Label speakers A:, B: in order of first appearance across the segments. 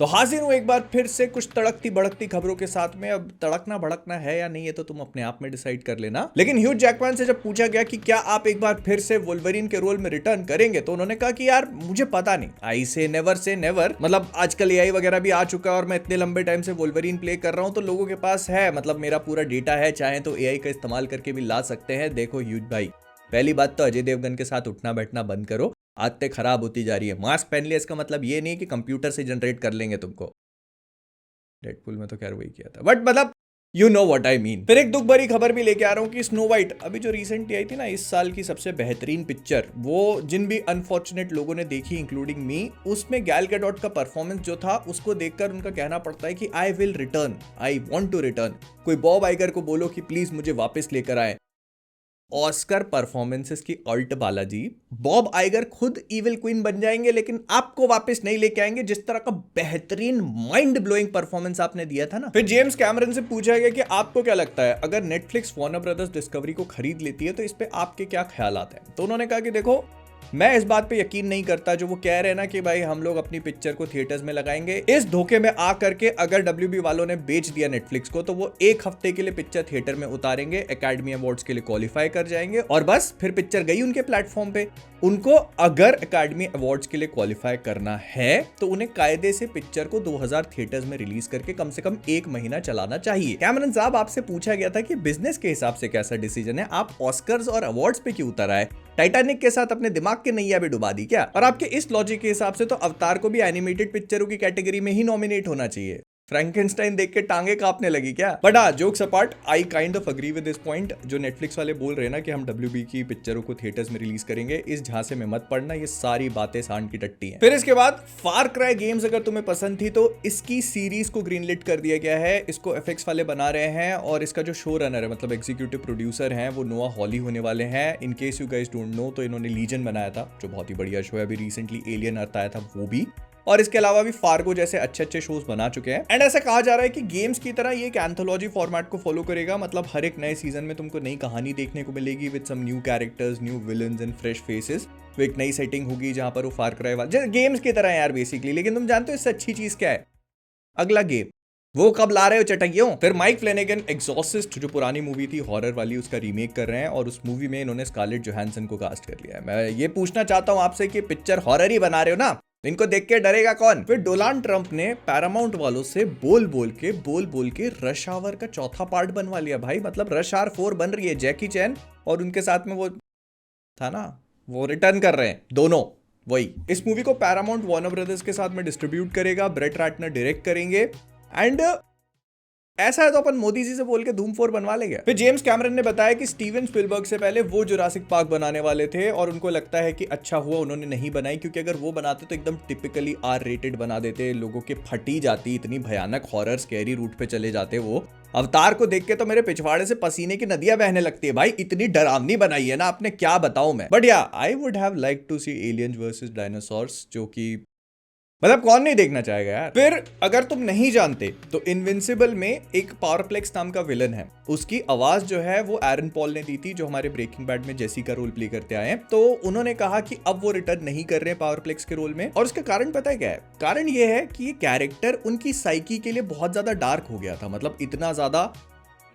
A: तो हाजिर हूं एक बार फिर से कुछ तड़कती भड़कती खबरों के साथ में। अब तड़कना भड़कना है या नहीं है तो तुम अपने आप में डिसाइड कर लेना। लेकिन ह्यू जैकमैन से जब पूछा गया कि क्या आप एक बार फिर से वुल्वरीन के रोल में रिटर्न करेंगे, तो उन्होंने कहा कि यार मुझे पता नहीं, आई से नेवर। मतलब आजकल एआई वगैरह भी आ चुका है और मैं इतने लंबे टाइम से वुल्वरीन प्ले कर रहा हूं, तो लोगों के पास है, मतलब मेरा पूरा डेटा है, चाहे तो एआई का इस्तेमाल करके भी ला सकते हैं। देखो ह्यूज भाई, पहली बात तो अजय देवगन के साथ उठना बैठना बंद करो, आदतें खराब होती जा रही है। मास्क पहन लिया इसका मतलब ये नहीं कि कंप्यूटर से जनरेट कर लेंगे तुमको। डेडपुल में तो खैर वही किया था, बट मतलब you know what I mean. फिर एक दुख भरी खबर भी लेके आ रहा हूँ कि स्नो वाइट अभी जो रिसेंटली आई थी ना, इस साल की सबसे बेहतरीन पिक्चर, वो जिन भी अनफॉर्चुनेट लोगों ने देखी इंक्लूडिंग मी, उसमें गैल गैडोट का परफॉर्मेंस जो था उसको देखकर उनका कहना पड़ता है कि I will return, I want to return. कोई बॉब आइगर को बोलो कि प्लीज मुझे वापस लेकर आए। ऑस्कर परफॉर्मेंसेस की अल्ट बालाजी, बॉब आइगर खुद इविल क्वीन बन जाएंगे लेकिन आपको वापस नहीं लेके आएंगे, जिस तरह का बेहतरीन माइंड ब्लोइंग परफॉर्मेंस आपने दिया था ना। फिर जेम्स कैमरन से पूछा गया कि आपको क्या लगता है अगर नेटफ्लिक्स वार्नर ब्रदर्स डिस्कवरी को खरीद लेती है तो इस पे आपके क्या ख्यालात हैं। तो उन्होंने कहा कि देखो, मैं इस बात पे यकीन नहीं करता जो वो कह रहे हैं ना कि भाई हम लोग अपनी पिक्चर को थिएटर्स में लगाएंगे। इस धोखे में आ करके अगर WB वालों ने बेच दिया नेटफ्लिक्स को, तो वो एक हफ्ते के लिए पिक्चर थिएटर में उतारेंगे, एकेडमी अवार्ड्स के लिए क्वालिफाई कर जाएंगे और बस फिर पिक्चर गई उनके प्लेटफॉर्म पे। उनको अगर एकेडमी अवार्ड्स के लिए क्वालिफाई करना है तो उन्हें कायदे से पिक्चर को 2000 थिएटर्स में रिलीज करके कम से कम 1 महीना चलाना चाहिए। कैमरन साहब, आपसे पूछा गया था कि बिजनेस के हिसाब से कैसा डिसीजन है, आप ऑस्कर्स और अवार्ड्स पे क्यों उतर आए? टाइटैनिक के साथ अपने दिमाग की नैया भी डुबा दी क्या? और आपके इस लॉजिक के हिसाब से तो अवतार को भी एनिमेटेड पिक्चरों की कैटेगरी में ही नॉमिनेट होना चाहिए। फ्रैंकेनस्टाइन देख के टांगे कांपने लगी क्या? बट हाँ, jokes apart, I kind of agree with this point. जो नेटफ्लिक्स वाले बोल रहे हैं ना कि हम WB की पिक्चरों को थिएटर्स में रिलीज करेंगे, इस झांसे में मत पड़ना, ये सारी बातें सांड की टट्टी हैं। फिर इसके बाद फार क्राई गेम्स अगर तुम्हें पसंद थी तो इसकी सीरीज को ग्रीनलिट कर दिया गया है। इसको एफएक्स वाले बना रहे हैं और इसका जो शो रनर है, मतलब एग्जीक्यूटिव प्रोड्यूसर हैं, वो नोआ हॉली होने वाले हैं। इन case you guys don't know, तो इन्होंने लीजन बनाया था जो बहुत ही बढ़िया शो है। अभी रिसेंटली एलियन अर्थ आया था वो भी, और इसके अलावा भी फार्गो जैसे अच्छे शोज बना चुके हैं। एंड ऐसा कहा जा रहा है कि गेम्स की तरह ये एक एंथोलॉजी फॉर्मेट को फॉलो करेगा, मतलब हर एक नए सीजन में तुमको नई कहानी देखने को मिलेगी with some new characters, new villains and fresh faces. तो एक नई सेटिंग होगी जहां पर वो फार क्राई वाला गेम्स की तरह है यार बेसिकली। लेकिन तुम जानते हो इससे अच्छी चीज क्या है? अगला गेम वो कब ला रहे हो चटकियों? फिर माइक फ्लेनेगन एक्सॉर्सिस्ट जो पुरानी मूवी थी हॉरर वाली, उसका रीमेक कर रहे हैं और उस मूवी में इन्होंने स्कारलेट जोहानसन को कास्ट कर लिया है। मैं ये पूछना चाहता हूं आपसे कि पिक्चर हॉरर ही बना रहे हो ना, इनको देख के डरेगा कौन? फिर डोनाल्ड ट्रंप ने पैरामाउंट वालों से बोल बोल के रश आवर का चौथा पार्ट बनवा लिया भाई। मतलब रश आवर 4 बन रही है, जैकी चैन और उनके साथ में वो था ना, वो रिटर्न कर रहे हैं दोनों। वही इस मूवी को पैरामाउंट वार्नर ब्रदर्स के साथ में डिस्ट्रीब्यूट करेगा, ब्रेट रैटनर डायरेक्ट करेंगे। एंड ऐसा है तो अपन मोदी जी से बोल के धूम 4 बनवा लेंगे। फिर जेम्स कैमरन ने बताया कि स्टीवन स्पिलबर्ग से पहले वो जुरासिक पार्क बनाने वाले थे और उनको लगता है कि अच्छा हुआ उन्होंने नहीं बनाई, क्योंकि अगर वो बनाते तो एकदम टिपिकली R-rated बना देते, लोगों के फटी जाती, इतनी भयानक हॉरर स्कैरी रूट पे चले जाते। वो अवतार को देख के तो मेरे पिछवाड़े से पसीने की नदियां बहने लगती है भाई, इतनी डरावनी बनाई है ना आपने, क्या बताऊं मैं। But yeah I would have like to see aliens versus dinosaurs, जो कि मतलब कौन नहीं देखना चाहेगा यार। फिर अगर तुम नहीं जानते तो इनविंसिबल में एक पावरप्लेक्स नाम का विलन है, उसकी आवाज जो है वो एरन पॉल ने दी थी, जो हमारे ब्रेकिंग बैड में जेसी का रोल प्ले करते आए हैं। तो उन्होंने कहा कि अब वो रिटर्न नहीं कर रहे हैं पावरप्लेक्स के रोल में, और उसका कारण पता है क्या है? कारण ये है कि ये कैरेक्टर उनकी साइकी के लिए बहुत ज्यादा डार्क हो गया था। मतलब इतना ज्यादा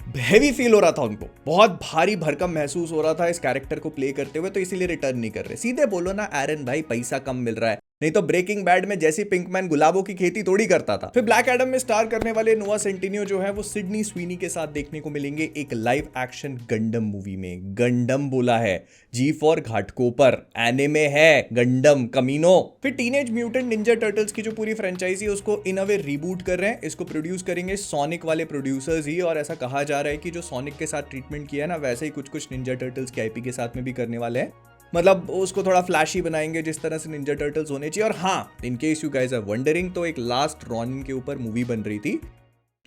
A: हैवी फील हो रहा था उनको, बहुत भारी भरकम महसूस हो रहा था इस कैरेक्टर को प्ले करते हुए, तो इसीलिए रिटर्न नहीं कर रहे। सीधे बोलो ना एरन भाई, पैसा कम मिल रहा है, नहीं तो ब्रेकिंग बैड में जैसी पिंकमैन गुलाबों की खेती थोड़ी करता था। फिर ब्लैक एडम में स्टार करने वाले नोआ सेंटिनियो जो है वो सिडनी स्वीनी के साथ देखने को मिलेंगे एक लाइव एक्शन गंडम मूवी में। गंडम बोला है, G फॉर घाटकोपर, एनिमे है गंडम कमीनो। फिर टीनेज म्यूटेंट निंजा टर्टल्स की जो पूरी फ्रेंचाइजी है उसको इन अ वे रीबूट कर रहे हैं। इसको प्रोड्यूस करेंगे सोनिक वाले प्रोड्यूसर्स ही, और ऐसा कहा जा रहा है कि जो सोनिक के साथ ट्रीटमेंट किया है ना, वैसे ही कुछ निंजा टर्टल्स के IP के साथ में भी करने वाले हैं। मतलब उसको थोड़ा फ्लैशी बनाएंगे जिस तरह से निंजा टर्टल्स होने चाहिए। और हाँ, in case you guys are wondering, तो एक लास्ट रॉनिन के ऊपर मूवी बन रही थी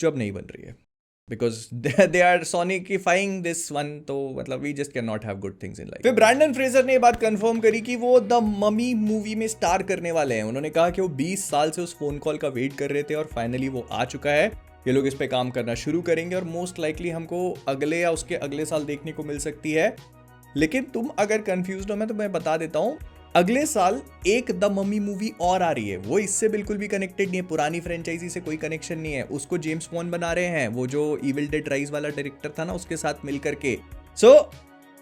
A: जो अब नहीं बन रही है, because they are sonicifying this one. तो मतलब we just can not have good things in life. फिर ब्रैंडन फ्रेजर ने ये बात कंफर्म करी कि वो द ममी मूवी में स्टार करने वाले हैं। उन्होंने कहा कि वो 20 साल से उस फोन कॉल का वेट कर रहे थे और फाइनली वो आ चुका है। ये लोग इस पे काम करना शुरू करेंगे और मोस्ट लाइकली हमको अगले या उसके अगले साल देखने को मिल सकती है। लेकिन तुम अगर कंफ्यूज्ड हो, मैं तो मैं बता देता हूँ, अगले साल एक द मम्मी मूवी और आ रही है, वो इससे बिल्कुल भी कनेक्टेड नहीं है, पुरानी फ्रेंचाइजी से कोई कनेक्शन नहीं है। उसको जेम्स वॉन बना रहे हैं, वो जो इविल डेड राइज वाला डायरेक्टर था ना, उसके साथ मिलकर के। So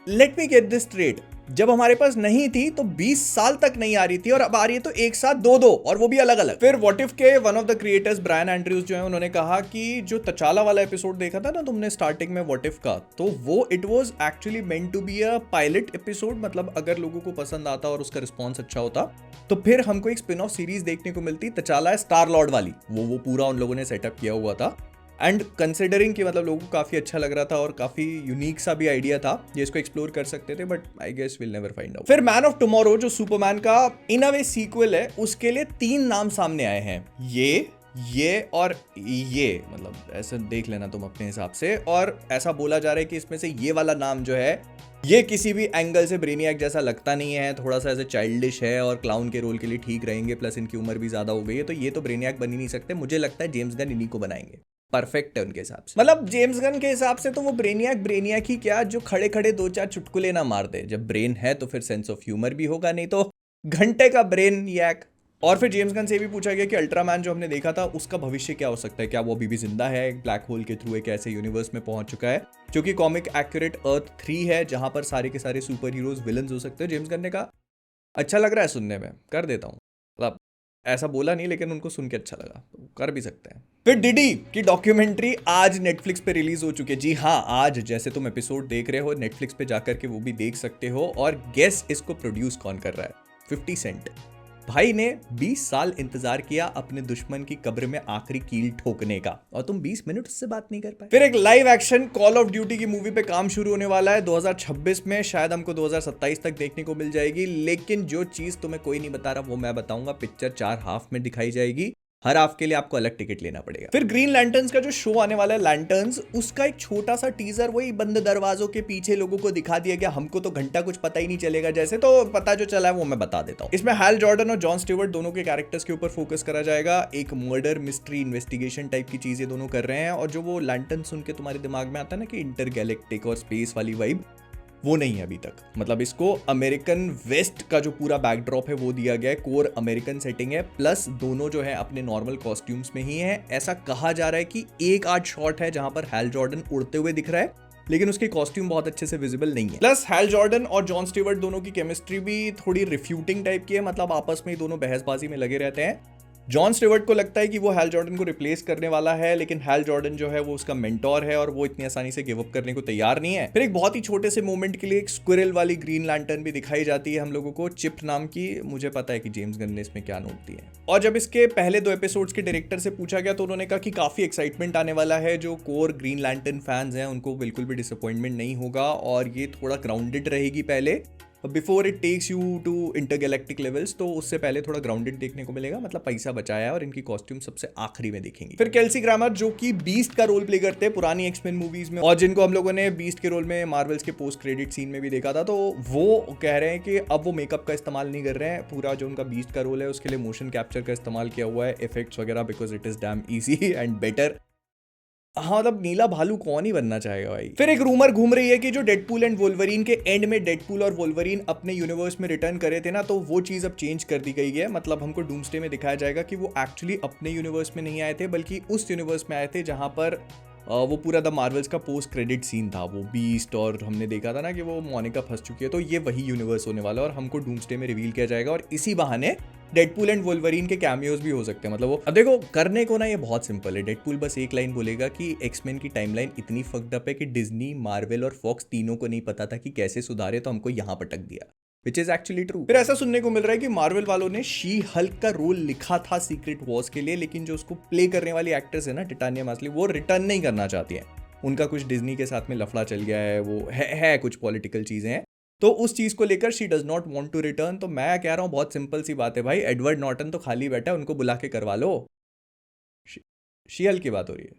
A: let me get this straight, जब हमारे पास नहीं थी तो 20 साल तक नहीं आ रही थी, और अब आ रही है तो एक साथ दो और वो भी अलग अलग। फिर व्हाट इफ के one of the creators Brian Andrews जो है, उन्होंने कहा कि जो तचाला वाला एपिसोड देखा था ना तुमने स्टार्टिंग में व्हाट इफ का, तो वो it was actually meant to be a pilot episode. मतलब अगर लोगों को पसंद आता और उसका रिस्पॉन्स अच्छा होता तो फिर हमको एक स्पिन ऑफ सीरीज देखने को मिलती, तचाला स्टार लॉर्ड वाली। वो पूरा उन लोगों ने सेटअप किया हुआ था, एंड कंसिडरिंग कि मतलब लोगों को काफी अच्छा लग रहा था और काफी यूनिक सा भी आइडिया था, ये इसको एक्सप्लोर कर सकते थे, but I guess will never find out. फिर मैन ऑफ टुमारो जो सुपरमैन का इन अ वे सीक्वल है, उसके लिए 3 नाम सामने आए हैं, ये और ये, मतलब ऐसा देख लेना तुम अपने हिसाब से। और ऐसा बोला जा रहा है कि इसमें से ये वाला नाम जो है, ये किसी भी एंगल से ब्रेनियक जैसा लगता नहीं है, थोड़ा सा ऐसे चाइल्डिश है और क्लाउन के रोल के लिए ठीक रहेंगे, प्लस इनकी उम्र भी ज्यादा हो गई है, तो ये तो ब्रेनियक बन ही नहीं सकते। मुझे लगता है जेम्स गन इन्हीं को बनाएंगे, परफेक्ट है उनके हिसाब से। मतलब जेम्स गन के हिसाब से तो वो ब्रेनियक ही क्या, जो खड़े खड़े 2-4 चुटकुले ना मार दे। जब ब्रेन है तो फिर सेंस ऑफ ह्यूमर भी होगा, नहीं तो घंटे का ब्रेन यैक। और फिर जेम्स गन से भी पूछा गया कि अल्ट्रामैन जो हमने देखा था उसका भविष्य क्या हो सकता है, क्या वो अभी भी जिंदा है, एक ब्लैक होल के थ्रू एक ऐसे यूनिवर्स में पहुंच चुका है जो कि कॉमिक एक्यूरेट अर्थ 3 है, जहां पर सारे के सारे सुपर हीरोज विलन्स हो सकते हैं। जेम्स गन ने कहा अच्छा लग रहा है सुनने में, कर देता हूँ। मतलब ऐसा बोला नहीं, लेकिन उनको सुन के अच्छा लगा, तो कर भी सकते हैं। फिर डिडी की डॉक्यूमेंट्री आज नेटफ्लिक्स पे रिलीज हो चुकी है। जी हाँ, आज जैसे तुम एपिसोड देख रहे हो नेटफ्लिक्स पे जाकर के वो भी देख सकते हो। और गेस इसको प्रोड्यूस कौन कर रहा है? 50 सेंट। भाई ने 20 साल इंतजार किया अपने दुश्मन की कब्र में आखिरी कील ठोकने का, और तुम 20 मिनट उससे बात नहीं कर पाए। फिर एक live action call of duty की मूवी पे काम शुरू होने वाला है 2026 में, शायद हमको 2027 तक देखने को मिल जाएगी। लेकिन जो चीज तुम्हें कोई नहीं बता रहा वो मैं बताऊंगा, पिक्चर 4 हाफ में दिखाई जाएगी, हर हाफ के लिए आपको अलग टिकट लेना पड़ेगा। फिर ग्रीन लैंटर्न्स का जो शो आने वाला है लैंटर्न्स, उसका एक छोटा सा टीजर वही बंद दरवाजों के पीछे लोगों को दिखा दिया गया। हमको तो घंटा कुछ पता ही नहीं चलेगा, जैसे तो पता जो चला है वो मैं बता देता हूँ। इसमें हैल जॉर्डन और जॉन स्टीवर्ट दोनों के कैरेक्टर्स के ऊपर फोकस करा जाएगा। एक मर्डर मिस्ट्री इन्वेस्टिगेशन टाइप की चीजें दोनों कर रहे हैं। और जो वो लैंटर्न सुन के तुम्हारे दिमाग में आता है ना कि इंटरगैलेक्टिक और स्पेस वाली वाइब, वो नहीं है अभी तक। मतलब इसको अमेरिकन वेस्ट का जो पूरा बैकड्रॉप है वो दिया गया है, कोर अमेरिकन सेटिंग है, प्लस दोनों जो है अपने नॉर्मल कॉस्ट्यूम्स में ही है। ऐसा कहा जा रहा है कि एक आध शॉट है जहां पर हैल जॉर्डन उड़ते हुए दिख रहा है, लेकिन उसकी कॉस्ट्यूम बहुत अच्छे से विजिबल नहीं है। प्लस हैल जॉर्डन और जॉन स्टीवर्ट दोनों की केमिस्ट्री भी थोड़ी रिफ्यूटिंग टाइप की है, मतलब आपस में ही दोनों बहसबाजी में लगे रहते हैं। जॉन स्टीवर्ट को लगता है कि वो हैल जॉर्डन को रिप्लेस करने वाला है, लेकिन हैल जॉर्डन जो है वो उसका मेंटोर है और वो इतनी आसानी से गिव अप करने को तैयार नहीं है। फिर एक बहुत ही छोटे से मोमेंट के लिए एक स्क्विरल वाली ग्रीन लैंटर्न भी दिखाई जाती है हम लोगों को, चिप नाम की। मुझे पता है कि जेम्स गन ने इसमें क्या नोट दी है। और जब इसके पहले 2 एपिसोड्स के डायरेक्टर से पूछा गया तो उन्होंने कहा कि काफी एक्साइटमेंट आने वाला है, जो कोर ग्रीन लैंटर्न फैंस हैं उनको बिल्कुल भी डिसअपॉइंटमेंट नहीं होगा, और ये थोड़ा ग्राउंडेड रहेगी पहले, before it takes you to intergalactic levels. तो उससे पहले थोड़ा ग्राउंडेड देखने को मिलेगा, मतलब पैसा बचाया है, और इनकी कॉस्ट्यूम सबसे आखिरी में दिखेंगी। फिर केल्सी ग्रामर जो कि बीस्ट का रोल प्ले करते हैं पुरानी एक्समेन मूवीज में, और जिनको हम लोगों ने बीस्ट के रोल में मार्वल्स के पोस्ट क्रेडिट सीन में भी देखा था, तो वो कह रहे हैं कि अब वो मेकअप का इस्तेमाल नहीं कर रहे हैं। पूरा जो उनका बीस्ट का रोल है उसके लिए मोशन कैप्चर का इस्तेमाल किया हुआ है, इफेक्ट्स वगैरह, because it is damn easy and better. हाँ, मतलब नीला भालू कौन ही बनना चाहेगा भाई। फिर एक रूमर घूम रही है कि जो डेडपूल एंड वोल्वरीन के एंड में डेडपूल और वोल्वरीन अपने यूनिवर्स में रिटर्न करे थे ना, तो वो चीज अब चेंज कर दी गई है। मतलब हमको डूम्सडे में दिखाया जाएगा कि वो एक्चुअली अपने यूनिवर्स में नहीं आए थे, बल्कि उस यूनिवर्स में आए थे जहां पर वो पूरा द मार्वल्स का पोस्ट क्रेडिट सीन था, वो बीस्ट, और हमने देखा था ना कि वो मोनिका फंस चुकी है, तो ये वही यूनिवर्स होने वाला है और हमको डूम्सडे में रिवील किया जाएगा। और इसी बहाने डेडपूल एंड वोल्वरीन के कैमियोज भी हो सकते हैं। मतलब वो अब देखो, करने को ना ये बहुत सिंपल है। डेडपूल बस एक लाइन बोलेगा कि एक्समेन की टाइमलाइन इतनी फक्ड अप है कि डिज्नी, मार्वल और फॉक्स तीनों को नहीं पता था कि कैसे सुधारे, तो हमको यहाँ पटक दिया, विच इज एक्चुअली ट्रू। फिर ऐसा सुनने को मिल रहा है कि मार्वल वालों ने शी हल्क का रोल लिखा था सीक्रेट वॉर्स के लिए, लेकिन जो उसको प्ले करने वाली एक्ट्रेस है ना, टिटानिया मास्ली, वो रिटर्न नहीं करना चाहती है। उनका कुछ डिज्नी के साथ में लफड़ा चल गया है, वो है कुछ पॉलिटिकल चीजें हैं, तो उस चीज को लेकर she does not want to return. तो मैं कह रहा हूं बहुत सिंपल सी बात है भाई, एडवर्ड नॉर्टन तो खाली बैठा है, उनको बुला के करवा लो। शी हल्क की बात हो रही है,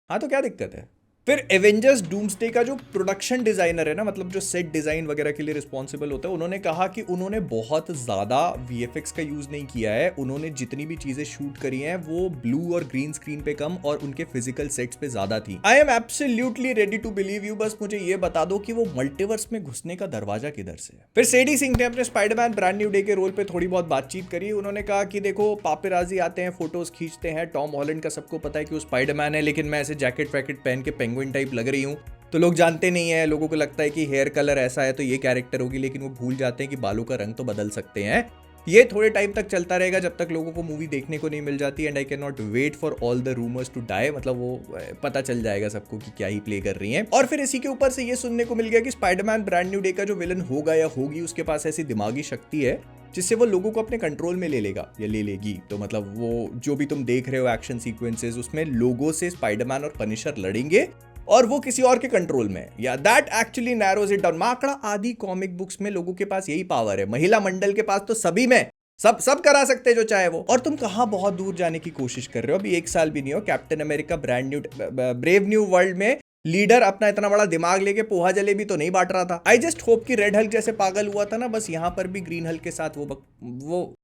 A: हाँ तो क्या दिक्कत है? फिर एवेंजर्स डूम्सडे का जो प्रोडक्शन डिजाइनर है ना, मतलब जो सेट डिजाइन वगैरह के लिए रिस्पॉन्सिबल होता है, उन्होंने कहा कि उन्होंने बहुत ज्यादा वीएफएक्स का यूज नहीं किया है। उन्होंने जितनी भी चीजें शूट करी हैं वो ब्लू और ग्रीन स्क्रीन पे कम और उनके फिजिकल सेट्स पे ज्यादा थी। I am absolutely ready to believe you, बस मुझे ये बता दो कि वो मल्टीवर्स में घुसने का दरवाजा किधर से है। फिर सेडी सिंह ने अपने स्पाइडरमैन ब्रांड न्यू डे के रोल पे थोड़ी बहुत बातचीत करी। उन्होंने कहा कि देखो पापेराजी आते हैं, फोटोज खींचते हैं, टॉम हॉलैंड का सबको पता है कि वो स्पाइडरमैन है, लेकिन मैं ऐसे जैकेट वैकेट पहन के पेंगुइन टाइप लग रही हूँ तो लोग जानते नहीं है। लोगों को लगता है कि हेयर कलर ऐसा है तो ये कैरेक्टर होगी, लेकिन वो भूल जाते हैं कि बालों का रंग तो बदल सकते हैं। ये थोड़े टाइम तक चलता रहेगा जब तक लोगों को मूवी देखने को नहीं मिल जाती। And I can not wait for all the rumours to die, मतलब वो पता चल जाएगा सबको कि क्या ही प्ले कर रही हैं। और फिर इसी के ऊपर से ये सुनने को मिल गया कि स्पाइडरमैन ब्रांड न्यू डे का जो विलन होगा या होगी, उसके पास ऐसी दिमागी शक्ति है जिससे वो लोगों को अपने कंट्रोल में ले लेगा या ले लेगी। तो मतलब वो जो भी तुम देख रहे हो एक्शन सीक्वेंसेस, उसमें लोगों से स्पाइडरमैन और पनिशर लड़ेंगे और वो किसी और के कंट्रोल में। या that actually narrows it down. माकड़ा आदि कॉमिक बुक्स में लोगों के पास यही पावर है, महिला मंडल के पास तो सभी में सब करा सकते हैं जो चाहे वो। और तुम कहां बहुत दूर जाने की कोशिश कर रहे हो, अभी 1 साल भी नहीं हो captain America brave new world में लीडर अपना इतना बड़ा दिमाग लेके पोहा जलेबी तो नहीं बांट रहा था। आई जस्ट होप कि रेड हल्क जैसे पागल हुआ था ना, बस यहां पर भी ग्रीन हल्क के साथ वो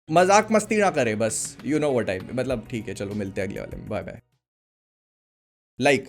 A: मजाक मस्ती ना करे बस। यू नो व्हाट आई, मतलब ठीक है, चलो मिलते हैं अगले वाले में, बाय बाय। लाइक